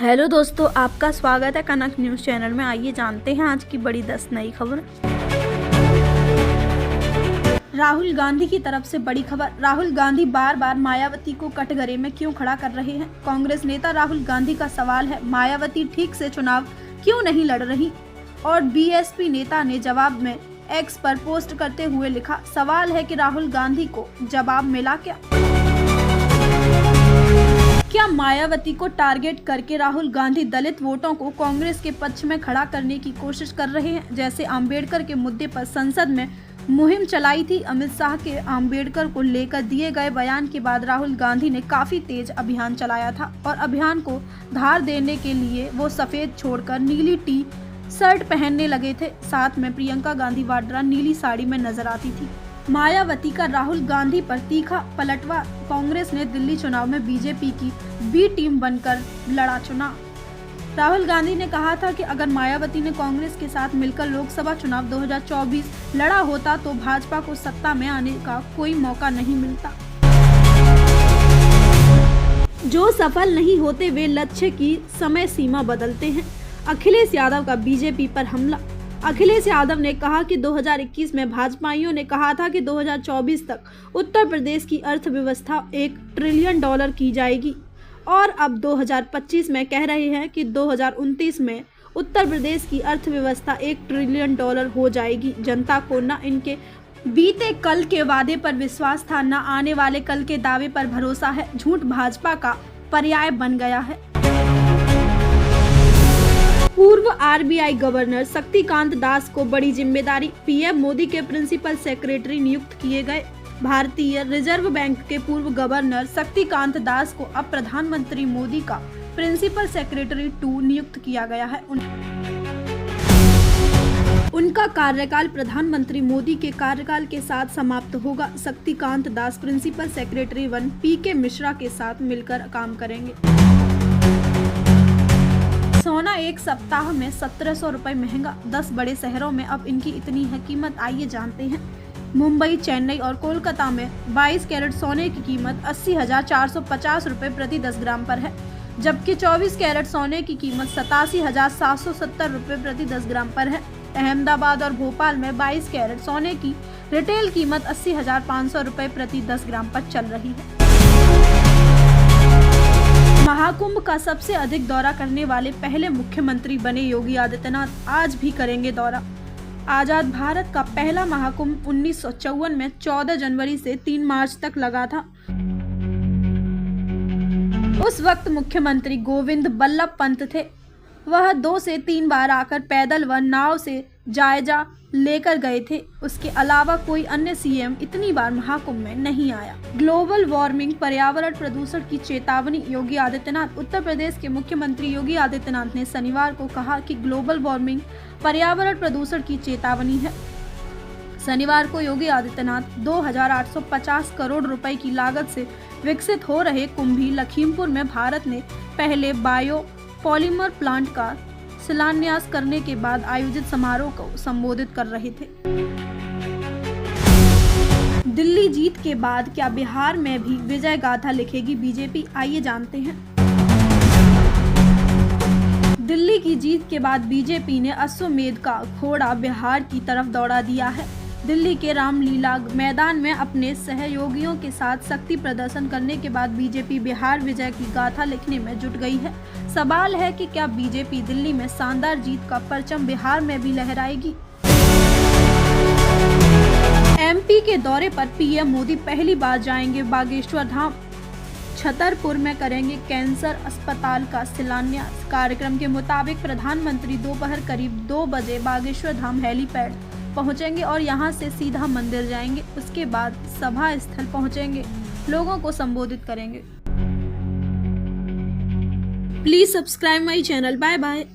Hello दोस्तों, आपका स्वागत है कनक न्यूज़ चैनल में। आइए जानते हैं आज की बड़ी 10 नई खबर। राहुल गांधी की तरफ से बड़ी खबर। राहुल गांधी बार बार मायावती को कटघरे में क्यों खड़ा कर रहे हैं? कांग्रेस नेता राहुल गांधी का सवाल है, मायावती ठीक से चुनाव क्यों नहीं लड़ रही? और बीएसपी नेता ने जवाब में एक्स पर पोस्ट करते हुए लिखा, सवाल है कि राहुल गांधी को जवाब मिला क्या? क्या मायावती को टारगेट करके राहुल गांधी दलित वोटों को कांग्रेस के पक्ष में खड़ा करने की कोशिश कर रहे हैं? जैसे अंबेडकर के मुद्दे पर संसद में मुहिम चलाई थी। अमित शाह के अंबेडकर को लेकर दिए गए बयान के बाद राहुल गांधी ने काफी तेज अभियान चलाया था और अभियान को धार देने के लिए वो सफेद छोड़कर नीली टी शर्ट पहनने लगे थे। साथ में प्रियंका गांधी वाड्रा नीली साड़ी में नजर आती थी। मायावती का राहुल गांधी पर तीखा पलटवार। कांग्रेस ने दिल्ली चुनाव में बीजेपी की बी टीम बनकर लड़ा चुनाव। राहुल गांधी ने कहा था कि अगर मायावती ने कांग्रेस के साथ मिलकर लोकसभा चुनाव 2024 लड़ा होता तो भाजपा को सत्ता में आने का कोई मौका नहीं मिलता। जो सफल नहीं होते वे लक्ष्य की समय सीमा बदलते हैं। अखिलेश यादव का बीजेपी पर हमला। अखिलेश यादव ने कहा कि 2021 में भाजपाइयों ने कहा था कि 2024 तक उत्तर प्रदेश की अर्थव्यवस्था $1 ट्रिलियन की जाएगी और अब 2025 में कह रहे हैं कि 2029 में उत्तर प्रदेश की अर्थव्यवस्था $1 ट्रिलियन हो जाएगी। जनता को न इनके बीते कल के वादे पर विश्वास था, न आने वाले कल के दावे पर भरोसा है। झूठ भाजपा का पर्याय बन गया है। पूर्व आरबीआई गवर्नर शक्तिकांत दास को बड़ी जिम्मेदारी। पीएम मोदी के प्रिंसिपल सेक्रेटरी नियुक्त किए गए। भारतीय रिजर्व बैंक के पूर्व गवर्नर शक्तिकांत दास को अब प्रधानमंत्री मोदी का प्रिंसिपल सेक्रेटरी 2 नियुक्त किया गया है। उनका कार्यकाल प्रधानमंत्री मोदी के कार्यकाल के साथ समाप्त होगा। शक्तिकांत दास प्रिंसिपल सेक्रेटरी 1 पीके मिश्रा के साथ मिलकर काम करेंगे। सोना एक सप्ताह में 1700 रुपए महंगा। 10 बड़े शहरों में अब इनकी इतनी है कीमत। आइए जानते हैं। मुंबई, चेन्नई और कोलकाता में 22 कैरेट सोने की कीमत 80,450 रुपए प्रति 10 ग्राम पर है, जबकि 24 कैरेट सोने की कीमत 87,770 रुपए प्रति 10 ग्राम पर है। अहमदाबाद और भोपाल में 22 कैरेट सोने की रिटेल कीमत 80,500 रुपए प्रति 10 ग्राम पर चल रही है। महाकुंभ का सबसे अधिक दौरा करने वाले पहले मुख्यमंत्री बने योगी आदित्यनाथ आज भी करेंगे दौरा। आजाद भारत का पहला महाकुंभ 1954 में 14 जनवरी से 3 मार्च तक लगा था। उस वक्त मुख्यमंत्री गोविंद बल्लभ पंत थे। वह 2 से 3 बार आकर पैदल व नाव से जायजा लेकर गए थे। उसके अलावा कोई अन्य सीएम इतनी बार महाकुंभ में नहीं आया। ग्लोबल वार्मिंग, पर्यावरण प्रदूषण की चेतावनी। योगी आदित्यनाथ। उत्तर प्रदेश के मुख्यमंत्री योगी आदित्यनाथ ने शनिवार को कहा कि ग्लोबल वार्मिंग, पर्यावरण प्रदूषण की चेतावनी है। शनिवार को योगी आदित्यनाथ 2,850 करोड़ रुपए की लागत से विकसित हो रहे कुंभी लखीमपुर में भारत ने पहले बायो पॉलीमर प्लांट का शिलान्यास करने के बाद आयोजित समारोह को संबोधित कर रहे थे। दिल्ली जीत के बाद क्या बिहार में भी विजय गाथा लिखेगी बीजेपी? आइए जानते हैं। दिल्ली की जीत के बाद बीजेपी ने अश्वमेध का घोड़ा बिहार की तरफ दौड़ा दिया है। दिल्ली के रामलीला मैदान में अपने सहयोगियों के साथ शक्ति प्रदर्शन करने के बाद बीजेपी बिहार विजय की गाथा लिखने में जुट गई है। सवाल है कि क्या बीजेपी दिल्ली में शानदार जीत का परचम बिहार में भी लहराएगी? एमपी के दौरे पर पीएम मोदी पहली बार जाएंगे बागेश्वर धाम। छतरपुर में करेंगे कैंसर अस्पताल का शिलान्यास। कार्यक्रम के मुताबिक प्रधानमंत्री दोपहर करीब 2 बजे बागेश्वर धाम हेलीपैड पहुंचेंगे और यहां से सीधा मंदिर जाएंगे। उसके बाद सभा स्थल पहुंचेंगे, लोगों को संबोधित करेंगे। Please subscribe my channel. Bye bye.